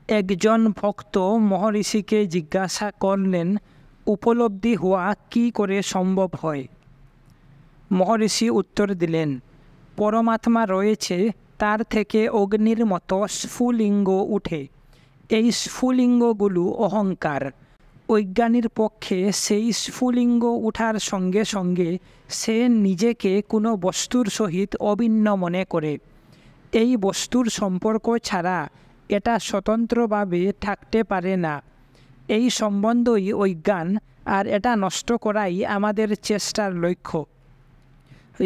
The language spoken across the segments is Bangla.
একজন ভক্ত মহর্ষিকে জিজ্ঞাসা করলেন, উপলব্ধি হওয়া কী করে সম্ভব হয়? মহর্ষি উত্তর দিলেন, পরমাত্মা রয়েছে, তার থেকে অগ্নির মতো স্ফুলিঙ্গ উঠে। এই স্ফুলিঙ্গগুলো অহংকার। অজ্ঞানীর পক্ষে সেই স্ফুলিঙ্গ উঠার সঙ্গে সঙ্গে সে নিজেকে কোনো বস্তুর সহিত অভিন্ন মনে করে। এই বস্তুর সম্পর্ক ছাড়া এটা স্বতন্ত্রভাবে থাকতে পারে না। এই সম্বন্ধই অজ্ঞান, আর এটা নষ্ট করাই আমাদের চেষ্টার লক্ষ্য।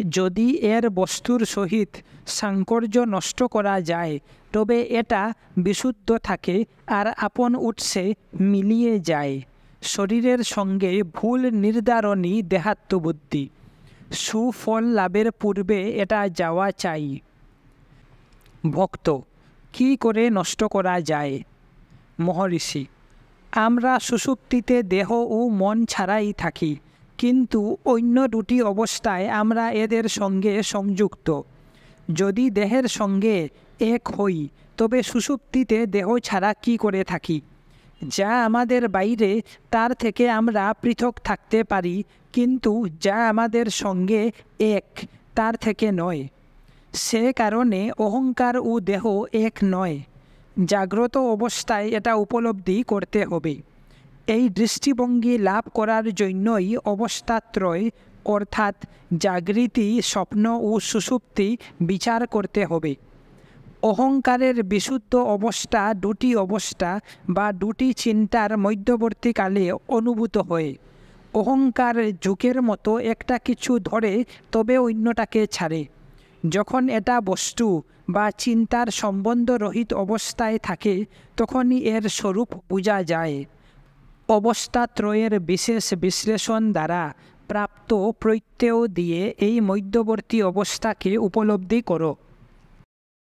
যদি এর বস্তুর সহিত সাংকর্য নষ্ট করা যায়, তবে এটা বিশুদ্ধ থাকে আর আপন উৎসে মিলিয়ে যায়। শরীরের সঙ্গে ভুল নির্ধারণই দেহাত্মবুদ্ধি। সুফল লাভের পূর্বে এটা যাওয়া চাই। ভক্ত, কী করে নষ্ট করা যায়? মহর্ষি, আমরা সুষুপ্তিতে দেহ ও মন ছাড়াই থাকি, কিন্তু অন্য দুটি অবস্থায় আমরা এদের সঙ্গে সংযুক্ত। যদি দেহের সঙ্গে এক হই, তবে সুষুপ্তিতে দেহ ছাড়া কি করে থাকি? যা আমাদের বাইরে, তার থেকে আমরা পৃথক থাকতে পারি, কিন্তু যা আমাদের সঙ্গে এক, তার থেকে নয়। সে কারণে অহংকার ও দেহ এক নয়। জাগ্রত অবস্থায় এটা উপলব্ধি করতে হবে। এই দৃষ্টিভঙ্গি লাভ করার জন্যই অবস্থাত্রয় অর্থাৎ জাগৃতি, স্বপ্ন ও সুষুপ্তি বিচার করতে হবে। অহংকারের বিশুদ্ধ অবস্থা দুটি অবস্থা বা দুটি চিন্তার মধ্যবর্তীকালে অনুভূত হয়। অহংকার যুগের মতো একটা কিছু ধরে, তবে অন্যটাকে ছাড়ে। যখন এটা বস্তু বা চিন্তার সম্বন্ধরহিত অবস্থায় থাকে, তখনই এর স্বরূপ বোঝা যায়। অবস্থাত্রয়ের বিশেষ বিশ্লেষণ দ্বারা প্রাপ্ত প্রত্যয় দিয়ে এই মধ্যবর্তী অবস্থাকে উপলব্ধি করো।